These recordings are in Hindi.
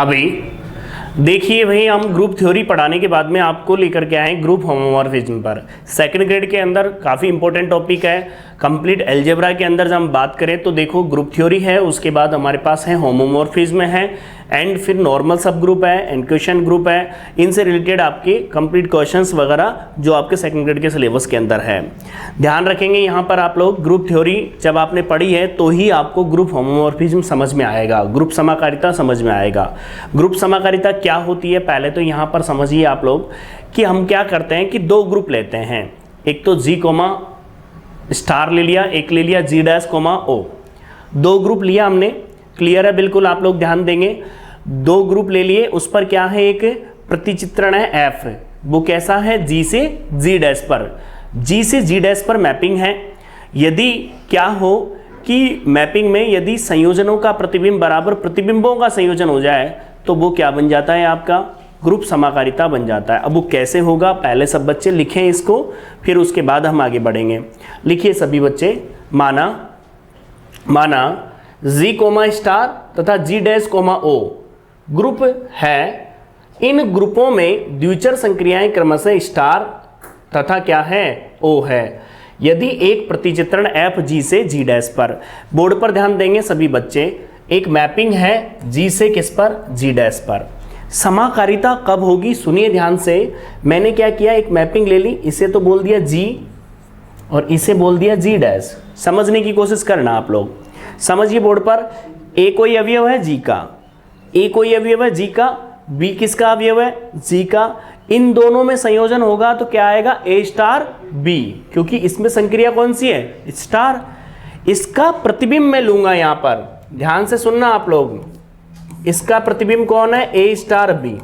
भाई देखिए भाई, हम ग्रुप थ्योरी पढ़ाने के बाद में आपको लेकर के आए ग्रुप होमोमॉर्फिज्म पर। सेकंड ग्रेड के अंदर काफ़ी इंपॉर्टेंट टॉपिक है। कंप्लीट अलजेब्रा के अंदर जब हम बात करें तो देखो ग्रुप थ्योरी है, उसके बाद हमारे पास है होमोमॉर्फिज्म है, एंड फिर नॉर्मल सब ग्रुप है, इनक्वेशन ग्रुप है। इनसे रिलेटेड आपके कंप्लीट क्वेश्चंस वगैरह जो आपके सेकंड ग्रेड के सिलेबस के अंदर है। ध्यान रखेंगे यहाँ पर आप लोग, ग्रुप थ्योरी जब आपने पढ़ी है तो ही आपको ग्रुप होमोमॉर्फिज्म समझ में आएगा, ग्रुप समाकारिता समझ में आएगा। ग्रुप समाकारिता क्या होती है पहले तो यहाँ पर समझिए आप लोग कि हम क्या करते हैं कि दो ग्रुप लेते हैं, एक तो जी कोमा स्टार ले लिया, एक ले लिया जी डैश कोमा ओ। दो ग्रुप लिया हमने, क्लियर है बिल्कुल, आप लोग ध्यान देंगे। दो ग्रुप ले लिए, उस पर क्या है, एक प्रतिचित्रण है एफ, वो कैसा है, जी से जी डैश पर, जी से जी डैश पर मैपिंग है। यदि क्या हो कि मैपिंग में यदि संयोजनों का प्रतिबिंब बराबर प्रतिबिंबों का संयोजन हो जाए तो वो क्या बन जाता है, आपका ग्रुप समाकारिता बन जाता है। अब वो कैसे होगा, पहले सब बच्चे लिखें इसको, फिर उसके बाद हम आगे बढ़ेंगे। लिखिए सभी बच्चे, माना जी कोमा स्टार तथा जी डैश कोमा ओ ग्रुप है। इन ग्रुपों में द्विचर संक्रियाएं क्रमशः स्टार तथा क्या है, ओ है। यदि एक प्रतिचित्रण एफ जी से जी डैश पर, बोर्ड पर ध्यान देंगे सभी बच्चे, एक मैपिंग है जी से किस पर, जी डैश पर। समाकारिता कब होगी, सुनिए ध्यान से। मैंने क्या किया, एक मैपिंग ले ली, इसे तो बोल दिया जी और इसे बोल दिया जी डैश। समझने की कोशिश करना आप लोग, समझिए बोर्ड पर। ए कोई अवयव है जी का, ए कोई अवयव है जी का, बी किसका अवयव है, जी का। इन दोनों में संयोजन होगा तो क्या आएगा, ए स्टार बी, क्योंकि इसमें संक्रिया कौन सी है, स्टार। इसका प्रतिबिंब मैं लूंगा यहां पर, ध्यान से सुनना आप लोग। इसका प्रतिबिंब कौन है, ए स्टार बी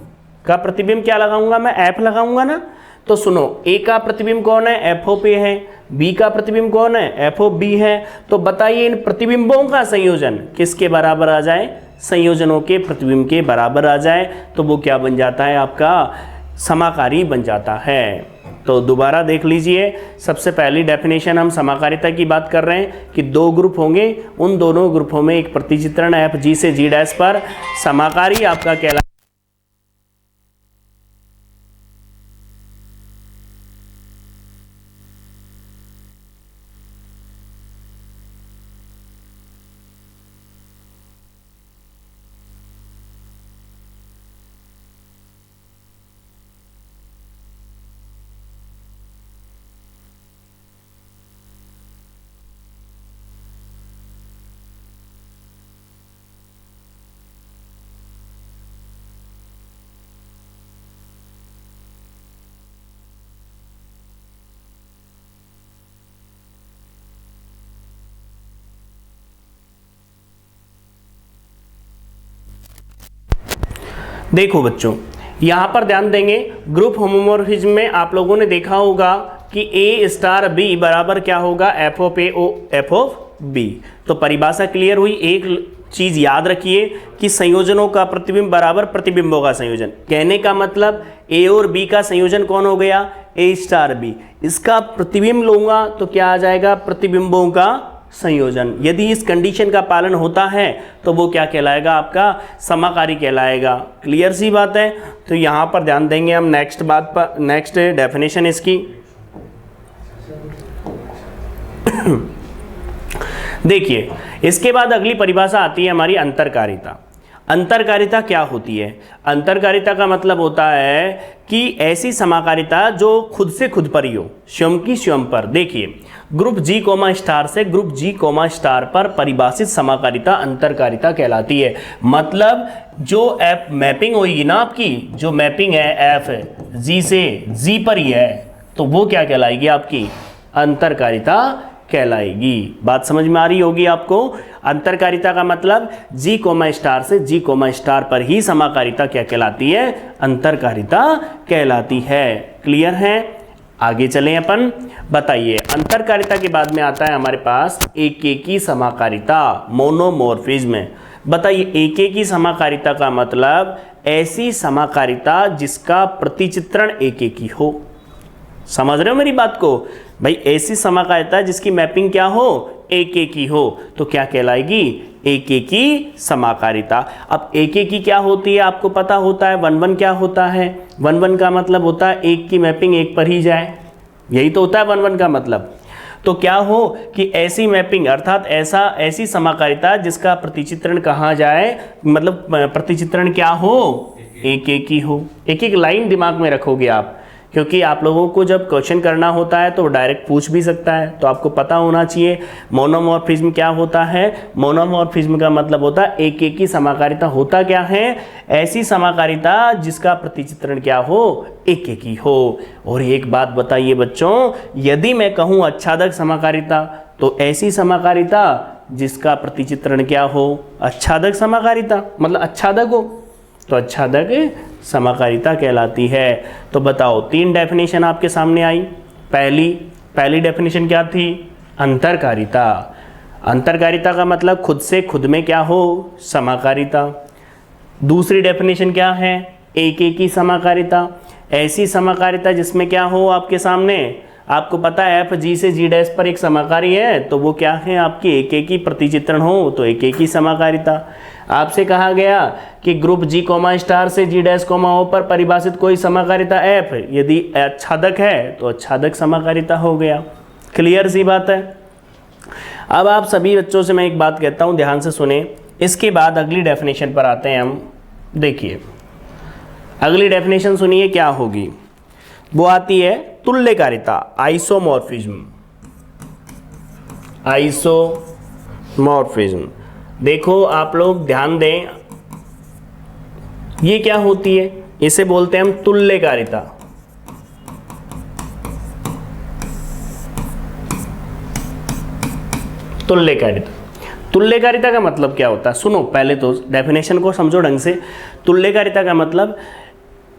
का प्रतिबिंब क्या लगाऊंगा मैं, एफ लगाऊंगा ना। तो सुनो, ए का प्रतिबिंब कौन है, एफ ऑफ ए है, बी का प्रतिबिंब कौन है, एफ ऑफ बी है। तो बताइए इन प्रतिबिंबों का संयोजन किसके बराबर आ जाए, संयोजनों के प्रतिबिंब के बराबर आ जाए तो वो क्या बन जाता है, आपका समाकारी बन जाता है। तो दोबारा देख लीजिए, सबसे पहली डेफिनेशन हम समाकारिता की बात कर रहे हैं कि दो ग्रुप होंगे, उन दोनों ग्रुपों में एक प्रतिचित्रण एफ जी से जी डैश पर समाकारी आपका कहला। देखो बच्चों, यहाँ पर ध्यान देंगे, ग्रुप होमोमॉर्फिज्म में आप लोगों ने देखा होगा कि ए स्टार बी बराबर क्या होगा, F of A O F of B. तो परिभाषा क्लियर हुई। एक चीज याद रखिए कि संयोजनों का प्रतिबिंब बराबर प्रतिबिंबों का संयोजन, कहने का मतलब ए और बी का संयोजन कौन हो गया, ए स्टार बी। इसका प्रतिबिंब लूंगा तो क्या आ जाएगा, प्रतिबिंबों का संयोजन। यदि इस कंडीशन का पालन होता है तो वो क्या कहलाएगा, आपका समाकारी कहलाएगा। क्लियर सी बात है। तो यहाँ पर ध्यान देंगे हम नेक्स्ट बात पर, नेक्स्ट डेफिनेशन इसकी देखिए। इसके बाद अगली परिभाषा आती है हमारी अंतरकारिता। अंतरकारिता क्या होती है, अंतरकारिता का मतलब होता है कि ऐसी समाकारिता जो खुद से खुद पर ही हो, स्वयं की स्वयं पर। देखिए, ग्रुप जी कोमा स्टार से ग्रुप जी कोमा स्टार पर परिभाषित समाकारिता अंतरकारिता कहलाती है। मतलब जो एफ मैपिंग होगी ना आपकी, जो मैपिंग है एफ जी से जी पर ही है, तो वो क्या कहलाएगी, आपकी अंतरकारिता कहलाएगी। बात समझ में आ रही होगी आपको। अंतरकारिता का मतलब जी कोमा स्टार से जी कोमा स्टार पर ही समाकारिता क्या कहलाती है, अंतरकारिता कहलाती है। क्लियर है, आगे चलें अपन। बताइए, अंतरकारिता के बाद में आता है हमारे पास एकेकी समाकारिता, मोनोमॉर्फिज्म। बताइए, एकेकी समाकारिता का मतलब ऐसी समाकारिता जिसका प्रतिचित्रण एकेकी हो। समझ रहे हो मेरी बात को भाई, ऐसी समाकारिता जिसकी मैपिंग क्या हो, एक एक ही हो तो क्या कहलाएगी? एक एक ही समाकारिता। अब एक एक ही क्या होती है आपको पता होता है। वन वन क्या होता है? वन वन का मतलब होता है एक की मैपिंग एक पर ही जाए, यही तो होता है वन वन का मतलब। तो क्या हो कि ऐसी मैपिंग अर्थात ऐसी समाकारिता जिसका प्रतिचित्रण कहाँ जाए, मतलब प्रतिचित्रण क्या हो? एक एक ही हो। एक एक लाइन दिमाग में रखोगे आप, क्योंकि आप लोगों को जब क्वेश्चन करना होता है तो डायरेक्ट पूछ भी सकता है, तो आपको पता होना चाहिए मोनोमॉर्फिज्म क्या होता है। मोनोमॉर्फिज्म का मतलब होता है एक एक ही समाकारिता। होता क्या है? ऐसी समाकारिता जिसका प्रतिचित्रण क्या हो? एक एक ही हो। और एक बात बताइए बच्चों, यदि मैं कहूँ आच्छादक समाकारिता तो ऐसी समाकारिता जिसका प्रतिचित्रण क्या हो? आच्छादक समाकारिता, मतलब आच्छादक हो तो आच्छादक समाकारिता कहलाती है। तो बताओ, तीन डेफिनेशन आपके सामने आई। पहली डेफिनेशन क्या थी? अंतरकारिता। अंतरकारिता का मतलब खुद से खुद में क्या हो? समाकारिता। दूसरी डेफिनेशन क्या है? एक एक ही समाकारिता। ऐसी समाकारिता जिसमें क्या हो आपके सामने, आपको पता है एफ जी से जी डैश पर एक समाकारी है तो वो क्या है आपकी? एक एक ही प्रतिचित्रण हो तो एक एक ही समाकारिता। आपसे कहा गया कि ग्रुप जी कोमा स्टार से जी डैश कोमा ओ पर परिभाषित कोई समाकारिता एफ यदि आच्छादक है तो आच्छादक समाकारिता हो गया। क्लियर सी बात है। अब आप सभी बच्चों से मैं एक बात कहता हूं, ध्यान से सुने। इसके बाद अगली डेफिनेशन पर आते हैं हम। देखिए अगली डेफिनेशन सुनिए क्या होगी। वो आती है तुल्यकारिता, आइसोमॉर्फिज्म। आइसोमॉर्फिज्म देखो आप लोग ध्यान दें, ये क्या होती है? इसे बोलते हैं हम तुल्यकारिता। तुल्यकारिता, तुल्यकारिता का मतलब क्या होता है? सुनो पहले तो डेफिनेशन को समझो ढंग से। तुल्यकारिता का मतलब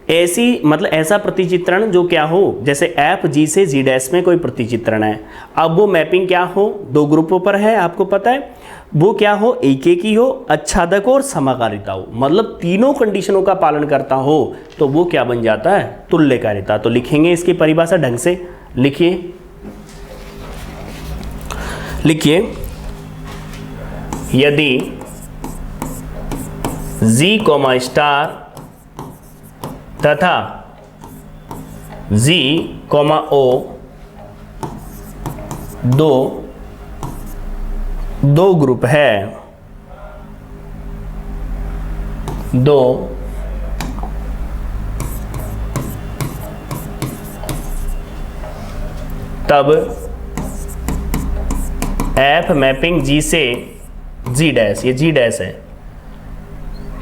ऐसा प्रतिचित्रण जो क्या हो, जैसे एफ जी से जी डैश में कोई प्रतिचित्रण है, अब वो मैपिंग क्या हो? दो ग्रुपों पर है, आपको पता है वो क्या हो? एक एक ही हो, आच्छादक और समाकारिता हो, मतलब तीनों कंडीशनों का पालन करता हो तो वो क्या बन जाता है? तुल्यकारिता। तो लिखेंगे इसकी परिभाषा ढंग से। लिखिए यदि जी कोमा स्टार तथा जी कोमा ओ दो ग्रुप है, तब एफ मैपिंग जी से जी डैश, ये जी डैश है,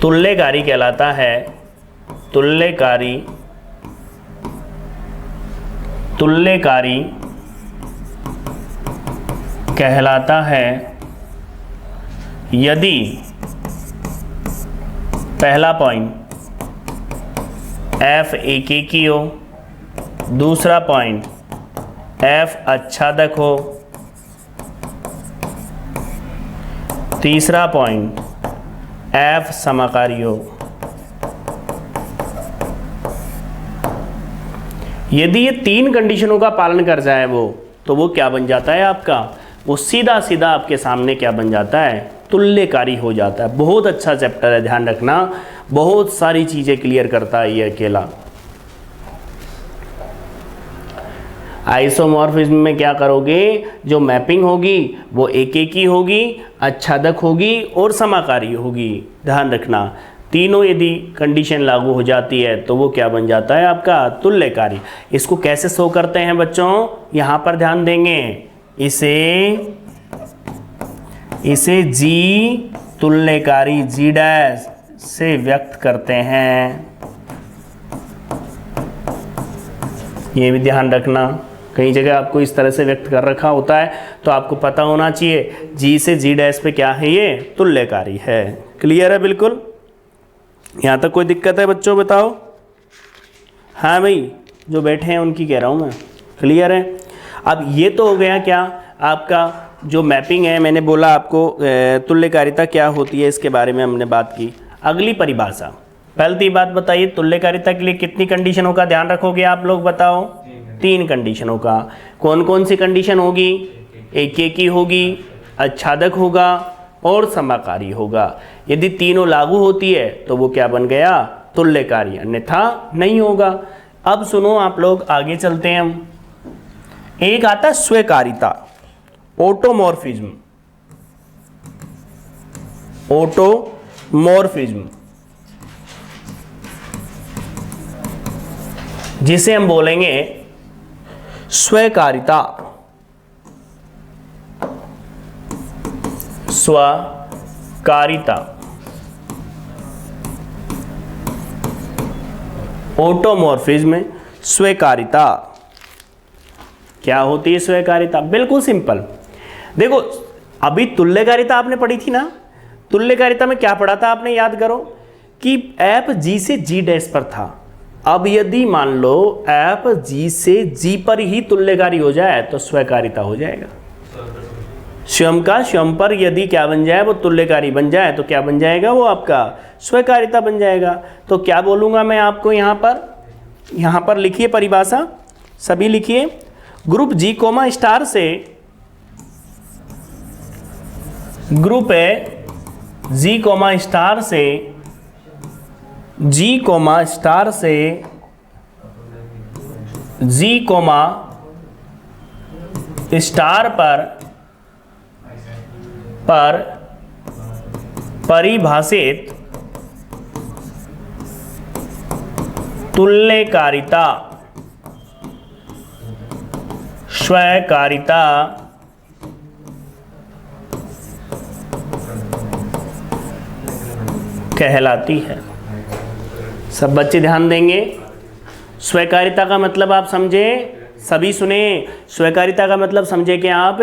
तुल्यकारी कहलाता है। तुल्यकारी कहलाता है यदि पहला पॉइंट एफ एक एक ही हो, दूसरा पॉइंट एफ आच्छादक हो, तीसरा पॉइंट एफ समाकारी हो। यदि ये तीन कंडीशनों का पालन कर जाए वो, तो वो क्या बन जाता है आपका? वो सीधा सीधा आपके सामने क्या बन जाता है? तुल्यकारी हो जाता है। बहुत अच्छा चैप्टर है, ध्यान रखना, बहुत सारी चीजें क्लियर करता है ये अकेला। आइसोमॉर्फिज्म में क्या करोगे? जो मैपिंग होगी वो एक एक ही होगी, आच्छादक होगी और समाकारी होगी। ध्यान रखना, तीनों यदि कंडीशन लागू हो जाती है तो वो क्या बन जाता है आपका? तुल्यकारी। इसको कैसे शो करते हैं बच्चों? यहाँ पर ध्यान देंगे, इसे जी तुल्यकारी जी डैश से व्यक्त करते हैं। ये भी ध्यान रखना, कई जगह आपको इस तरह से व्यक्त कर रखा होता है तो आपको पता होना चाहिए जी से जी डैश पे क्या है? ये तुल्यकारी है। क्लियर है बिल्कुल? यहाँ तक कोई दिक्कत है बच्चों? बताओ। हाँ भाई, जो बैठे हैं उनकी कह रहा हूँ मैं। क्लियर है? अब ये तो हो गया क्या आपका जो मैपिंग है, मैंने बोला आपको तुल्यकारिता क्या होती है इसके बारे में हमने बात की। अगली परिभाषा, पहली बात बताइए, तुल्यकारिता के लिए कितनी कंडीशनों का ध्यान रखोगे आप लोग? बताओ। तीन कंडीशनों का। कौन कौन सी कंडीशन होगी? एक एक ही होगी, आच्छादक होगा और समाकारी होगा। यदि तीनों लागू होती है तो वो क्या बन गया, तुल्यकारी, अन्यथा नहीं होगा। अब सुनो आप लोग, आगे चलते हैं हम। एक आता है स्वीकारिता, ऑटोमॉर्फिज्म, ऑटोमॉर्फिज्म, जिसे हम बोलेंगे स्वीकारिता, स्वकारिता, ऑटोमॉर्फिज्म, स्वीकारिता। क्या होती है स्वीकारिता? बिल्कुल सिंपल। देखो, अभी तुल्यकारिता आपने पढ़ी थी ना, तुल्यकारिता में क्या पढ़ा था आपने, याद करो कि एफ जी से जी डैश पर था। अब यदि मान लो एफ जी से जी पर ही तुल्यकारी हो जाए तो स्वीकारिता हो जाएगा। स्वयं का स्वयं पर यदि क्या बन जाए, वो तुल्यकारी बन जाए तो क्या बन जाएगा, वो आपका स्वीकारिता बन जाएगा। तो क्या बोलूँगा मैं आपको, यहाँ पर लिखिए परिभाषा, सभी लिखिए। ग्रुप जी कोमा स्टार से, ग्रुप है जी कोमा स्टार से, जी कोमा स्टार से जी कोमा स्टार पर परिभाषित तुल्यकारिता, स्वीकारिता कहलाती है। सब बच्चे ध्यान देंगे। स्वीकारिता का मतलब आप समझे, सभी सुने। स्वीकारिता का मतलब समझे कि आप,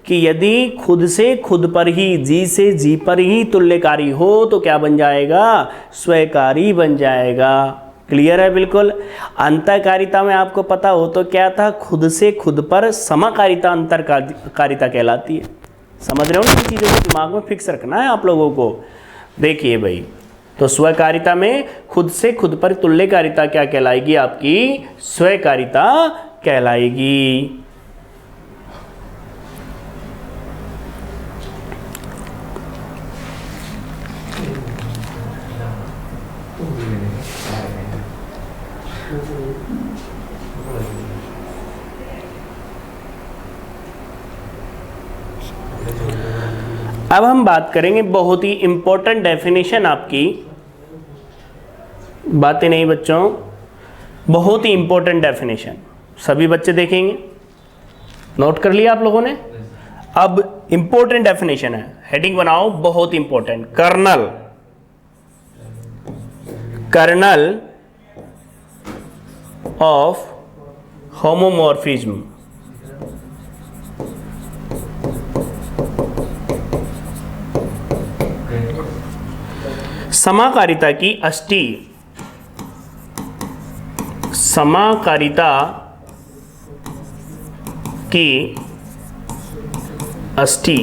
कि यदि खुद से खुद पर ही, जी से जी पर ही तुल्यकारी हो तो क्या बन जाएगा, स्वीकारी बन जाएगा। क्लियर है बिल्कुल। अंतःकारिता में आपको पता हो तो क्या था, खुद से खुद पर समाकारिता अंतरकारिता कहलाती है। समझ रहे हो ना, इन चीज़ों को दिमाग में फिक्स रखना है आप लोगों को। देखिए भाई, तो स्वीकारिता में खुद से खुद पर तुल्यकारिता क्या कहलाएगी, आपकी स्वीकारिता कहलाएगी। अब हम बात करेंगे बहुत ही इंपॉर्टेंट डेफिनेशन, आपकी बातें नहीं बच्चों, बहुत ही इंपॉर्टेंट डेफिनेशन सभी बच्चे देखेंगे। नोट कर लिया आप लोगों ने? अब इंपॉर्टेंट डेफिनेशन है, हेडिंग बनाओ, बहुत important. Kernel, kernel of homomorphism, समाकारिता की अष्टी, समाकारिता की अष्टी।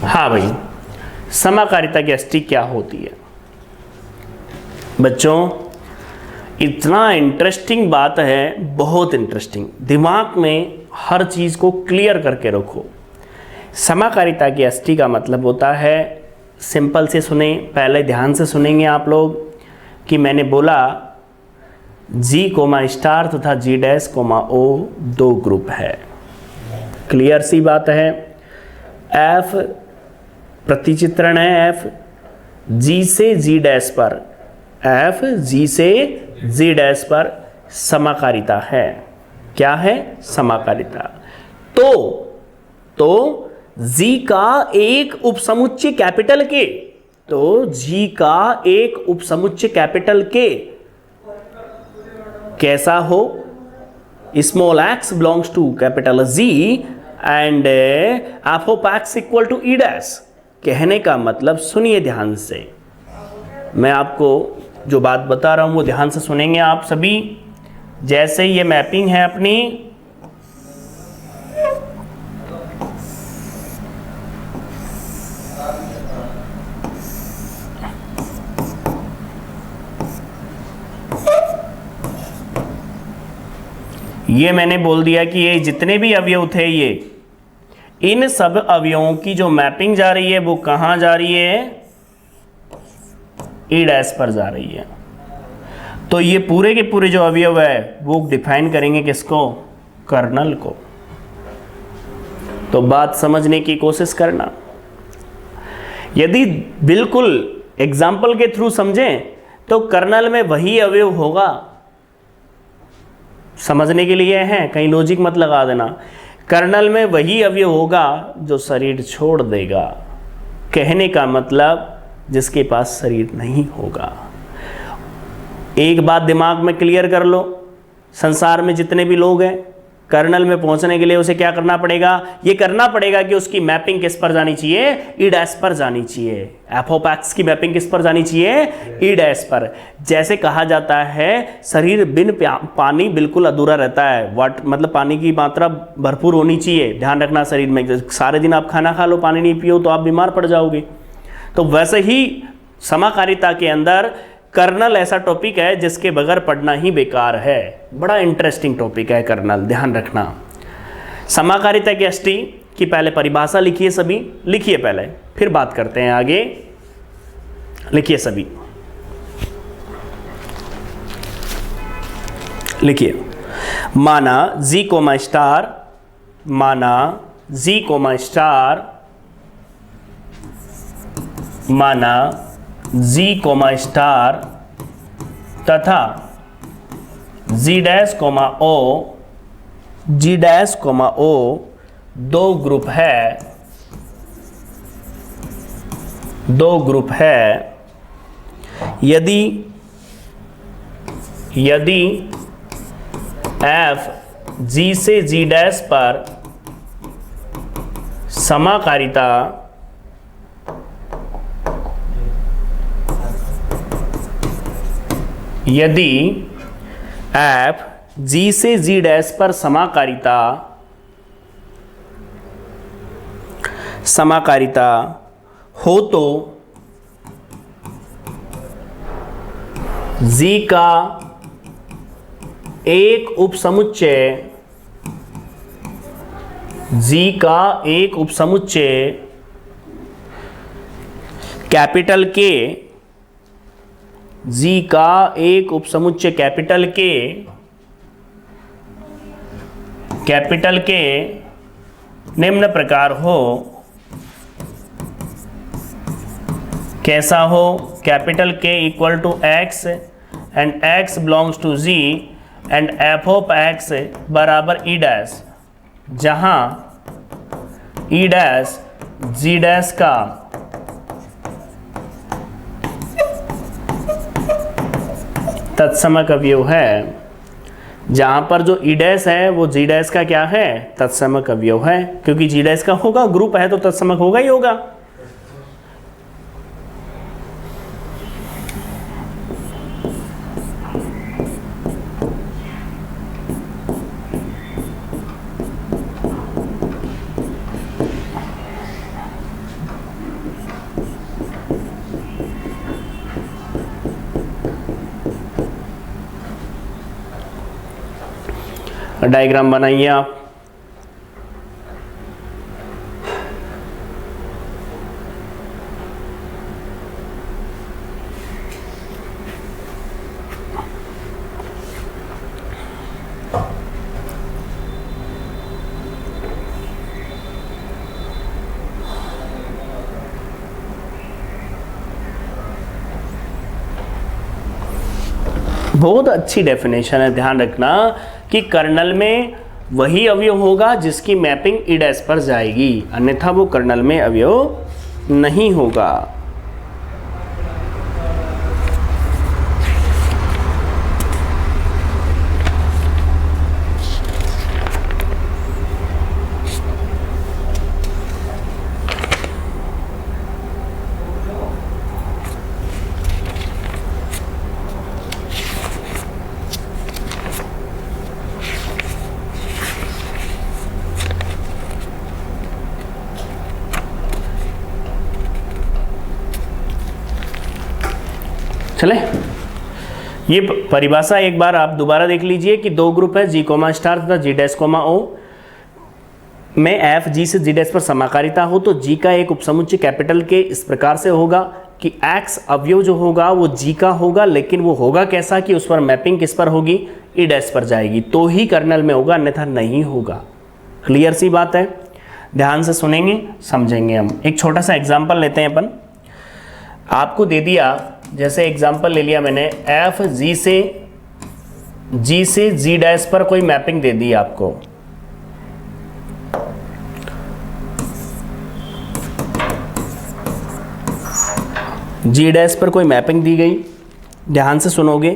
हाँ भाई, समाकारिता की अष्टी क्या होती है बच्चों? इतना इंटरेस्टिंग बात है, बहुत इंटरेस्टिंग। दिमाग में हर चीज़ को क्लियर करके रखो। समाकारिता की अष्टी का मतलब होता है, सिंपल से सुने, पहले ध्यान से सुनेंगे आप लोग, कि मैंने बोला जी कोमा स्टार तथा जी डैश कोमा ओ दो ग्रुप है। क्लियर सी बात है। एफ प्रतिचित्रण है, एफ जी से जी डैश पर, एफ जी से जी डैश पर समाकारिता है। क्या है? समाकारिता। तो जी का एक उपसमुच्चय कैपिटल के, तो जी का एक उपसमुच्चय कैपिटल के कैसा हो, small X belongs to capital G and F of X equal to E dash. कहने का मतलब सुनिए ध्यान से, मैं आपको जो बात बता रहा हूं वो ध्यान से सुनेंगे आप सभी। जैसे ये मैपिंग है अपनी, ये मैंने बोल दिया कि ये जितने भी अवयव थे ये, इन सब अवयवों की जो मैपिंग जा रही है वो कहां जा रही है, ई डैश पर जा रही है। तो ये पूरे के पूरे जो अवयव है वो डिफाइन करेंगे किसको, कर्नल को। तो बात समझने की कोशिश करना। यदि बिल्कुल एग्जाम्पल के थ्रू समझें तो कर्नल में वही अवयव होगा, समझने के लिए है, कहीं लॉजिक मत लगा देना। कर्नल में वही अवयव होगा जो शरीर छोड़ देगा, कहने का मतलब जिसके पास शरीर नहीं होगा। एक बात दिमाग में क्लियर कर लो, संसार में जितने भी लोग हैं, कर्नल में पहुंचने के लिए उसे क्या करना पड़ेगा, ये करना पड़ेगा कि उसकी मैपिंग किस पर जानी चाहिए, ई डैश पर जानी चाहिए। एफ ऑफ एक्स की मैपिंग किस पर जानी चाहिए, ई डैश पर। जैसे कहा जाता है शरीर बिन पानी बिल्कुल अधूरा रहता है, मतलब पानी की मात्रा भरपूर होनी चाहिए। ध्यान रखना शरीर में, सारे दिन आप खाना खा लो पानी नहीं पियो तो आप बीमार पड़ जाओगे। तो वैसे ही समाकारिता के अंदर कर्नल ऐसा टॉपिक है जिसके बगैर पढ़ना ही बेकार है। बड़ा इंटरेस्टिंग टॉपिक है कर्नल, ध्यान रखना। समाकारिता की अष्टी की पहले परिभाषा लिखिए, सभी लिखिए पहले, फिर बात करते हैं आगे। लिखिए सभी, लिखिए। माना जी कोमा स्टार, माना जी कोमा स्टार, माना जी कोमा स्टार तथा जी डैश कोमा ओ, जी डैश कोमा ओ दो ग्रुप है, दो ग्रुप है। यदि एफ जी से जी डैश पर समाकारिता यदि एफ जी से जी डैश पर समाकारिता हो तो जी का एक उपसमुच्चय, जी का एक उपसमुच्चय कैपिटल के, जी का एक उपसमुच्चय कैपिटल के निम्न प्रकार हो। कैसा हो, capital K equal to X and X belongs to G and F of X बराबर ई डैश, जहां ई डैश जी डैश का तत्समक अवयव है। जहां पर जो ई डैश है वो जी डैश का क्या है, तत्समक अवयव है। क्योंकि जी डैश का होगा, ग्रुप है तो तत्समक होगा ही होगा। डायग्राम बनाइए आप। बहुत अच्छी डेफिनेशन है, ध्यान रखना कि कर्नल में वही अवयव होगा जिसकी मैपिंग ई डैश पर जाएगी, अन्यथा वो कर्नल में अवयव नहीं होगा। चले, ये परिभाषा एक बार आप दोबारा देख लीजिए कि दो ग्रुप है जी कोमा स्टार तथा जी डैश कोमा ओ में एफ जी से जी डैश पर समाकारिता हो तो जी का एक उपसमुच्चय कैपिटल के इस प्रकार से होगा कि एक्स अवयव जो होगा वो जी का होगा, लेकिन वो होगा कैसा कि उस पर मैपिंग किस पर होगी, ई डैश पर जाएगी, तो ही कर्नल में होगा, अन्यथा नहीं होगा। क्लियर सी बात है, ध्यान से सुनेंगे समझेंगे। हम एक छोटा सा एग्जाम्पल लेते हैं अपन। आपको दे दिया, जैसे एग्जाम्पल ले लिया मैंने, एफ जी से जी डैश पर कोई मैपिंग दे दी आपको, जी डैश पर कोई मैपिंग दी गई, ध्यान से सुनोगे।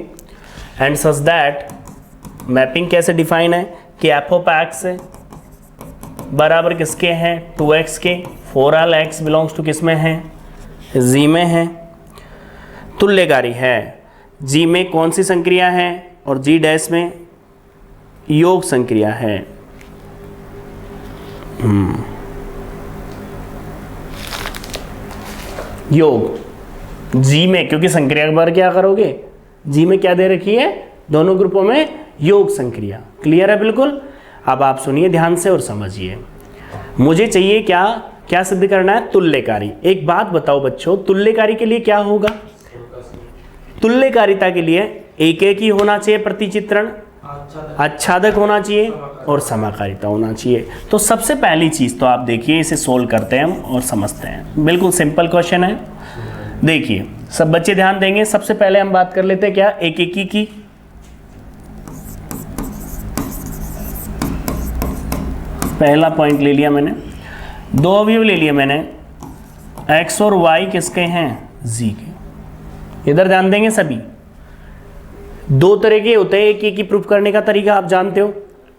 एंड सच दैट मैपिंग कैसे डिफाइन है कि एफ ऑफ एक्स बराबर किसके हैं, 2x के, for all x belongs to किस में है, जी में है, तुल्यकारी है। जी में कौन सी संक्रिया है और जी डैश में योग संक्रिया है। योग जी में, क्योंकि संक्रिया के बार क्या करोगे, जी में क्या दे रखी है, दोनों ग्रुपों में योग संक्रिया। क्लियर है बिल्कुल। अब आप सुनिए ध्यान से और समझिए। मुझे चाहिए क्या क्या सिद्ध करना है, तुल्यकारी। एक बात बताओ बच्चों, तुल्यकारी के लिए क्या होगा, तुल्यकारिता के लिए एक एक ही होना चाहिए प्रतिचित्रण, आच्छादक होना चाहिए और समाकारिता होना चाहिए। तो सबसे पहली चीज तो आप देखिए, इसे सोल्व करते हैं हम और समझते हैं। बिल्कुल सिंपल क्वेश्चन है, देखिए सब बच्चे ध्यान देंगे। सबसे पहले हम बात कर लेते हैं क्या, एक एक की। पहला पॉइंट ले लिया मैंने, दो अवयव ले लिए मैंने, x और y किसके हैं, z के। इधर ध्यान देंगे सभी। दो तरह के होते हैं एक एक की प्रूफ करने का तरीका आप जानते हो,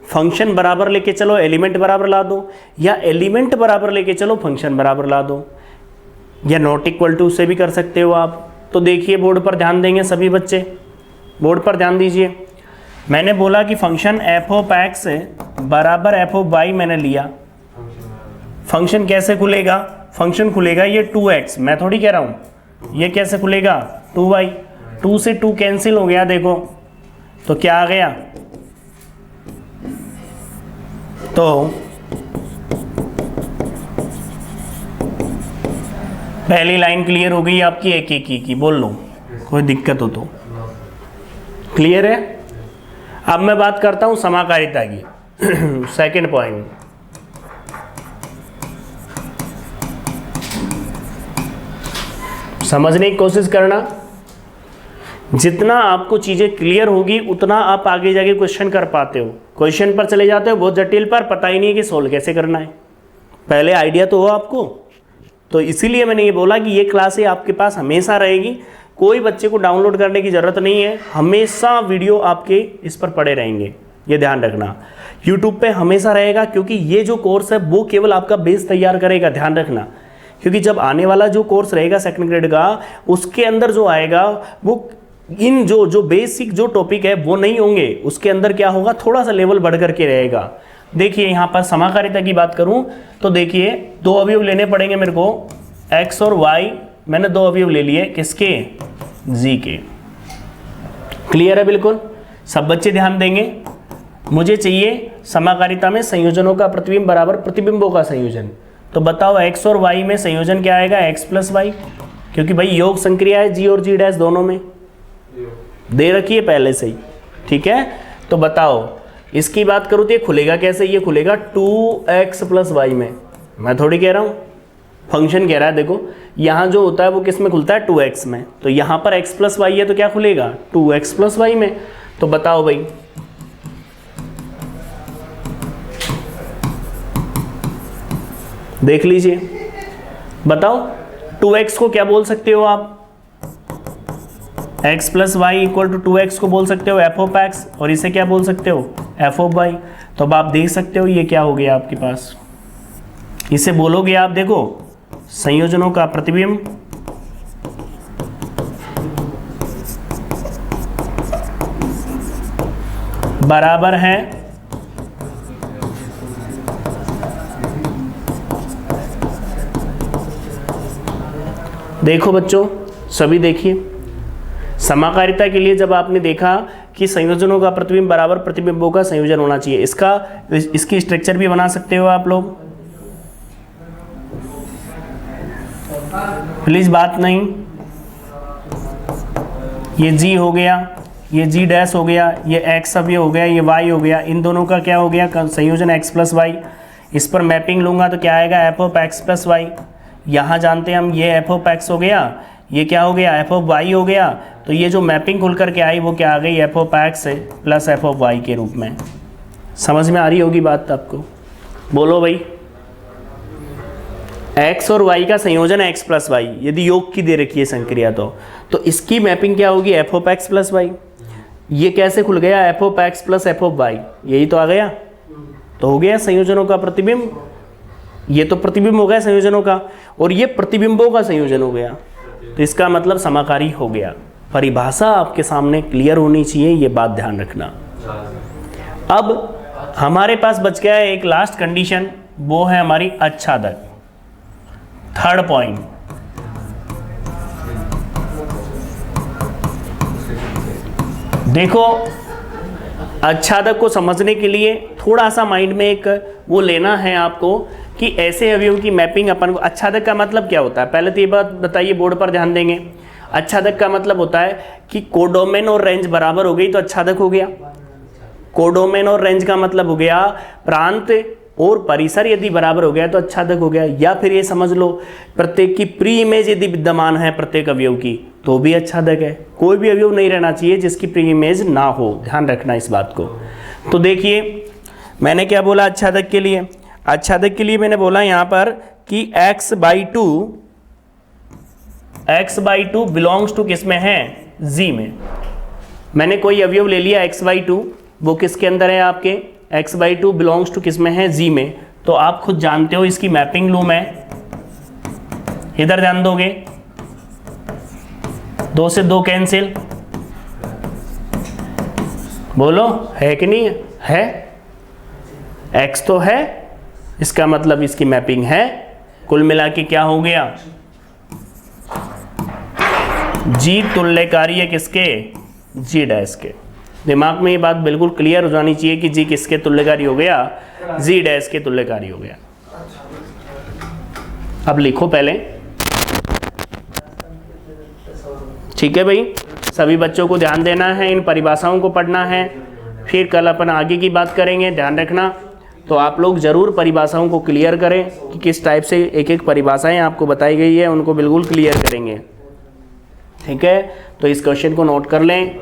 फंक्शन बराबर लेके चलो एलिमेंट बराबर ला दो, या एलिमेंट बराबर लेके चलो फंक्शन बराबर ला दो, या नॉट इक्वल टू से भी कर सकते हो आप। तो देखिए बोर्ड पर ध्यान देंगे सभी बच्चे, बोर्ड पर ध्यान दीजिए। मैंने बोला कि फंक्शन एफ ऑफ एक्स बराबर एफ ऑफ वाई मैंने लिया। फंक्शन कैसे खुलेगा, फंक्शन खुलेगा ये 2x, मैं थोड़ी कह रहा हूँ, ये कैसे खुलेगा 2y, 2 से 2 कैंसिल हो गया, देखो तो क्या आ गया, तो पहली लाइन क्लियर हो गई आपकी एक एक की, बोल लो कोई दिक्कत हो तो। क्लियर है। अब मैं बात करता हूं समाकारिता की। सेकंड पॉइंट, समझने की कोशिश करना। जितना आपको चीजें क्लियर होगी उतना आप आगे जाके क्वेश्चन कर पाते हो। क्वेश्चन पर चले जाते हो बहुत जटिल पर, पता ही नहीं है कि सोल्व कैसे करना है, पहले आइडिया तो हो आपको। तो इसीलिए मैंने ये बोला कि ये क्लासें आपके पास हमेशा रहेगी, कोई बच्चे को डाउनलोड करने की ज़रूरत नहीं है, हमेशा वीडियो आपके इस पर पड़े रहेंगे, ये ध्यान रखना। यूट्यूब पे हमेशा रहेगा, क्योंकि ये जो कोर्स है वो केवल आपका बेस तैयार करेगा, ध्यान रखना। क्योंकि जब आने वाला जो कोर्स रहेगा सेकंड ग्रेड का, उसके अंदर जो आएगा वो इन जो बेसिक जो टॉपिक है वो नहीं होंगे, उसके अंदर क्या होगा, थोड़ा सा लेवल बढ़ करके रहेगा। देखिए यहाँ पर समाकारिता की बात करूँ तो देखिए दो अवयव लेने पड़ेंगे मेरे को, x और y, मैंने दो अवयव ले लिए, किसके, z के। क्लियर है बिल्कुल। सब बच्चे ध्यान देंगे। मुझे चाहिए समाकारिता में संयोजनों का प्रतिबिंब बराबर प्रतिबिंबों का संयोजन। तो बताओ x और y में संयोजन क्या आएगा, x प्लस वाई, क्योंकि भाई योग संक्रिया है g और g डैश दोनों में, दे रखी है पहले से ही, ठीक है। तो बताओ इसकी बात करूँ तो ये खुलेगा कैसे, ये खुलेगा 2x प्लस वाई में, मैं थोड़ी कह रहा हूँ, फंक्शन कह रहा है। देखो यहाँ जो होता है वो किस में खुलता है, 2x में, तो यहाँ पर x प्लस वाई है तो क्या खुलेगा 2x प्लस वाई में। तो बताओ भाई, देख लीजिए, बताओ 2x को क्या बोल सकते हो आप, x plus Y equal to 2x को बोल सकते हो f ऑफ x, और इसे क्या बोल सकते हो f ऑफ y। तो अब आप देख सकते हो ये क्या हो गया आपके पास, इसे बोलोगे आप, देखो संयोजनों का प्रतिबिंब बराबर है देखो बच्चों सभी देखिए, समाकारिता के लिए जब आपने देखा कि संयोजनों का प्रतिबिंब बराबर प्रतिबिंबों का संयोजन होना चाहिए, इसकी स्ट्रक्चर भी बना सकते हो आप लोग, प्लीज बात नहीं। ये G हो गया, ये G डैश हो गया, ये X अब ये हो गया, ये Y हो गया, इन दोनों का क्या हो गया संयोजन X प्लस वाई। इस पर मैपिंग लूंगा तो क्या आएगा f of x plus Y. यहाँ जानते हैं हम ये f ऑफ x हो गया, ये क्या हो गया f ऑफ y हो गया। तो ये जो मैपिंग खुल करके आई वो क्या आ गई f of x plus f of y के रूप में। समझ में आ रही होगी बात आपको, बोलो भाई। x और y का संयोजन है x प्लस वाई, यदि योग की दे रखी है संक्रिया तो इसकी मैपिंग क्या होगी f of x plus Y. ये कैसे खुल गया f of x plus f of y, यही तो आ गया, तो हो गया संयोजनों का प्रतिबिंब। ये तो प्रतिबिंब हो गया संयोजनों का, और ये प्रतिबिंबों का संयोजन हो गया, तो इसका मतलब समाकारी हो गया। परिभाषा आपके सामने क्लियर होनी चाहिए, ये बात ध्यान रखना। अब हमारे पास बच गया है एक लास्ट कंडीशन, वो है हमारी आच्छादक, थर्ड पॉइंट। देखो, आच्छादक को समझने के लिए थोड़ा सा माइंड में एक वो लेना है आपको कि ऐसे अवयव की मैपिंग अपन को। आच्छादक का मतलब क्या होता है, पहले तो ये बात बताइए, बोर्ड पर ध्यान देंगे। आच्छादक का मतलब होता है कि कोडोमेन और रेंज बराबर हो गई तो आच्छादक हो गया। कोडोमेन और रेंज का मतलब हो गया प्रांत और परिसर यदि बराबर हो गया तो आच्छादक हो गया। या फिर ये समझ लो प्रत्येक की प्री इमेज यदि विद्यमान है प्रत्येक अवयव की तो भी आच्छादक है। कोई भी अवयव नहीं रहना चाहिए जिसकी प्री इमेज ना हो, ध्यान रखना इस बात को। तो देखिए मैंने क्या बोला आच्छादक के लिए, आच्छादक के लिए मैंने बोला यहाँ पर कि x/2 बिलोंग्स टू किस में है, G में। मैंने कोई अवयव ले लिया x/2, वो किसके अंदर है आपके, x/2 बिलोंग्स टू किस में है, G में। तो आप खुद जानते हो इसकी मैपिंग लूँ मैं, इधर ध्यान दोगे, 2 से 2 कैंसिल, बोलो है कि नहीं है, x तो है, इसका मतलब इसकी मैपिंग है। कुल मिला के क्या हो गया, G तुल्यकारी है किसके, G डैश के। दिमाग में ये बात बिल्कुल क्लियर हो जानी चाहिए कि G किसके तुल्यकारी हो गया, G डैश के तुल्यकारी हो गया। अब लिखो पहले, ठीक है भाई। सभी बच्चों को ध्यान देना है, इन परिभाषाओं को पढ़ना है, फिर कल अपन आगे की बात करेंगे, ध्यान रखना। तो आप लोग ज़रूर परिभाषाओं को क्लियर करें कि किस टाइप से एक एक परिभाषाएं आपको बताई गई है, उनको बिल्कुल क्लियर करेंगे, ठीक है। तो इस क्वेश्चन को नोट कर लें।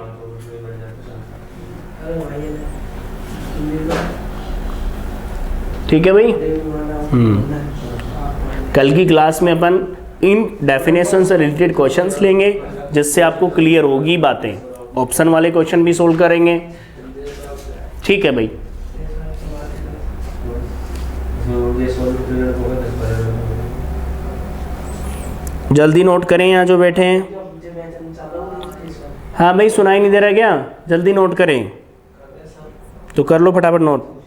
ठीक है भाई। कल की क्लास में अपन इन डेफिनेशन से रिलेटेड क्वेश्चंस लेंगे जिससे आपको क्लियर होगी बातें। ऑप्शन वाले क्वेश्चन भी सोल्व करेंगे, ठीक है भाई। जल्दी नोट करें यहाँ जो बैठे हैं। हाँ भाई, सुनाई नहीं दे रहा क्या, जल्दी नोट करें तो कर लो फटाफट नोट।